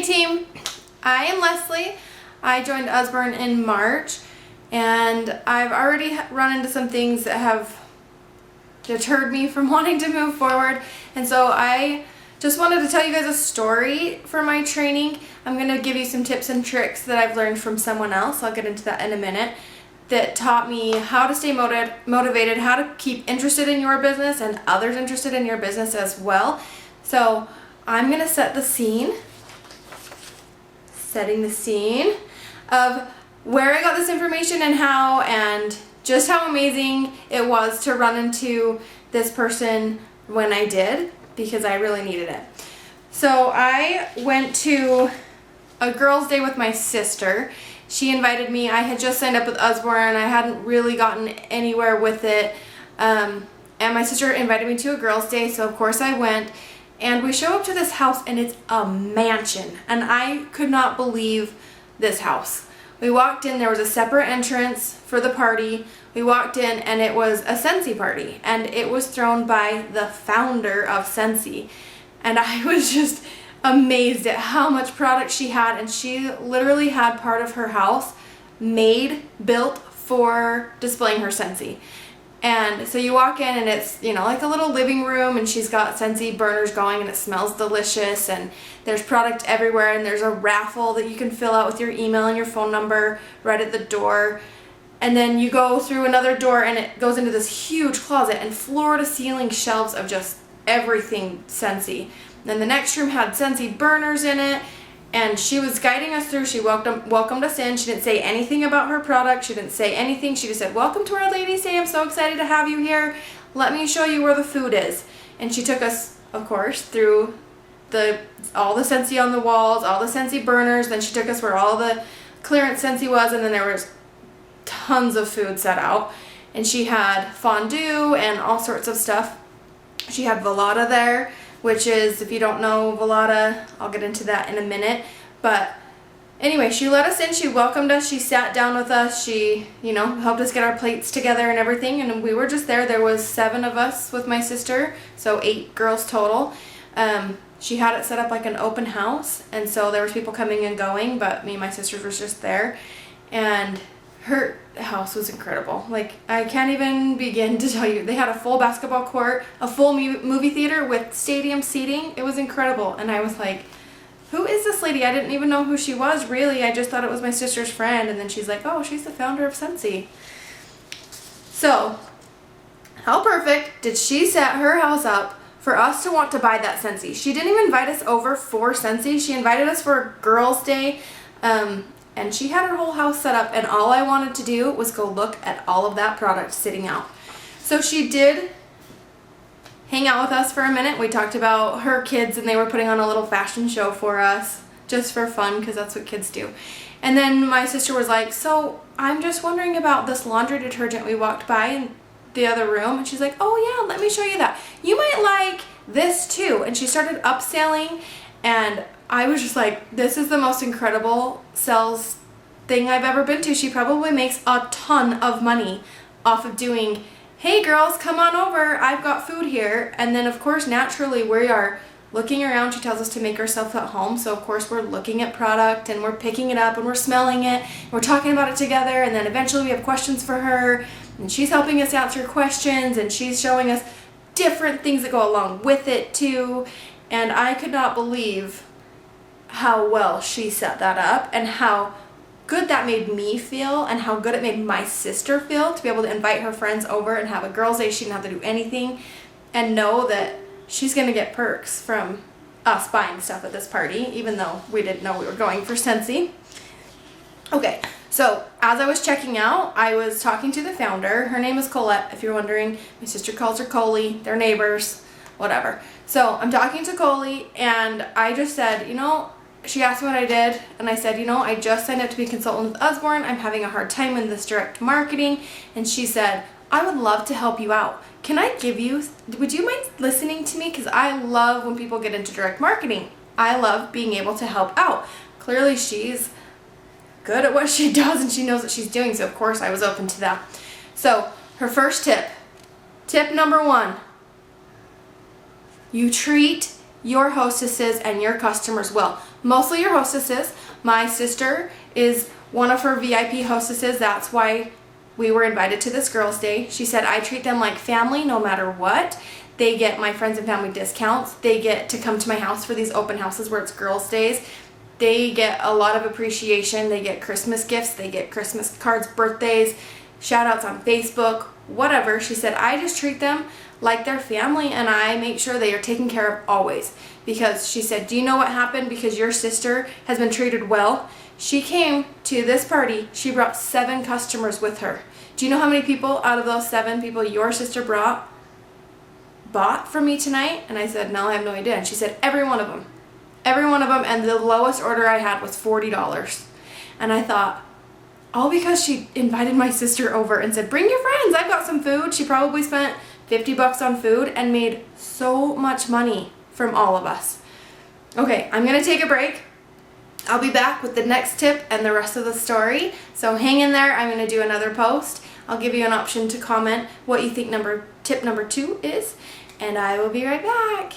team, I am Leslie. I joined Usborne in March, and I've already run into some things that have deterred me from wanting to move forward, and so I just wanted to tell you guys a story for my training. I'm going to give you some tips and tricks that I've learned from someone else, I'll get into that in a minute, that taught me how to stay motivated, how to keep interested in your business and others interested in your business as well. So I'm going to set the scene, setting the scene of where I got this information and how, and just how amazing it was to run into this person when I did, because I really needed it. So I went to a girls' day with my sister. She invited me. I had just signed up with Usborne. I hadn't really gotten anywhere with it. And my sister invited me to a girls' day, so of course I went. And we show up to this house, and it's a mansion. And I could not believe this house. We walked in, there was a separate entrance for the party. We walked in, and it was a Scentsy party. And it was thrown by the founder of Scentsy. And I was just amazed at how much product she had. And she literally had part of her house built for displaying her Scentsy. And so you walk in, and it's, you know, like a little living room, and she's got Scentsy burners going, and it smells delicious, and there's product everywhere, and there's a raffle that you can fill out with your email and your phone number right at the door. And then you go through another door, and it goes into this huge closet and floor-to-ceiling shelves of just everything Scentsy. Then the next room had Scentsy burners in it, and she was guiding us through. She welcomed us in. She didn't say anything about her product. She didn't say anything. She just said, "Welcome to our Ladies' Day. I'm so excited to have you here. Let me show you where the food is." And she took us, of course, through all the Scentsy on the walls, all the Scentsy burners. Then she took us where all the clearance Scentsy was, and then there was tons of food set out. And she had fondue and all sorts of stuff. She had Velada there, which is, if you don't know Velada, I'll get into that in a minute. But anyway, she let us in, she welcomed us, she sat down with us, she, you know, helped us get our plates together and everything, and we were just there. There was 7 of us with my sister, so 8 girls total. She had it set up like an open house, and so there was people coming and going, but me and my sisters was just there. And her house was incredible. Like, I can't even begin to tell you. They had a full basketball court, a full movie theater with stadium seating. It was incredible. And I was like, who is this lady? I didn't even know who she was, really. I just thought it was my sister's friend. And then she's like, oh, she's the founder of Scentsy. So, how perfect did she set her house up for us to want to buy that Scentsy? She didn't even invite us over for Scentsy. She invited us for a girls' day. And she had her whole house set up, and all I wanted to do was go look at all of that product sitting out. So she did hang out with us for a minute. We talked about her kids, and they were putting on a little fashion show for us, just for fun, because that's what kids do. And then my sister was like, so I'm just wondering about this laundry detergent we walked by in the other room. And she's like, oh yeah, let me show you that. You might like this too. And she started upselling, and I was just like, this is the most incredible sales thing I've ever been to. She probably makes a ton of money off of doing, hey girls, come on over, I've got food here. And then of course, naturally, we are looking around. She tells us to make ourselves at home. So of course, we're looking at product, and we're picking it up, and we're smelling it. We're talking about it together. And then eventually we have questions for her, and she's helping us answer questions, and she's showing us different things that go along with it too. And I could not believe how well she set that up, and how good that made me feel, and how good it made my sister feel to be able to invite her friends over and have a girls' day. She didn't have to do anything, and know that she's going to get perks from us buying stuff at this party, even though we didn't know we were going for Scentsy. Okay, so as I was checking out, I was talking to the founder. Her name is Colette, if you're wondering. My sister calls her Coley. They're neighbors, whatever. So I'm talking to Coley, and I just said, you know, she asked me what I did, and I said, you know, I just signed up to be a consultant with Usborne. I'm having a hard time in this direct marketing. And she said, I would love to help you out. Would you mind listening to me? Because I love when people get into direct marketing. I love being able to help out. Clearly she's good at what she does, and she knows what she's doing. So of course I was open to that. So her first tip number 1, you treat your hostesses and your customers will. Mostly your hostesses. My sister is one of her VIP hostesses. That's why we were invited to this girls' day. She said, I treat them like family no matter what. They get my friends and family discounts. They get to come to my house for these open houses where it's girls' days. They get a lot of appreciation. They get Christmas gifts. They get Christmas cards, birthdays, shout outs on Facebook, whatever. She said, I just treat them like their family and I make sure they are taken care of always. Because she said, do you know what happened? Because your sister has been treated well. She came to this party. She brought 7 customers with her. Do you know how many people out of those 7 people your sister bought from me tonight? And I said, no, I have no idea. And she said, every one of them. Every one of them. And the lowest order I had was $40. And I thought, all because she invited my sister over and said, bring your friends. I've got some food. She probably spent $50 on food and made so much money from all of us. Okay, I'm going to take a break. I'll be back with the next tip and the rest of the story. So hang in there. I'm going to do another post. I'll give you an option to comment what you think tip number 2 is. And I will be right back.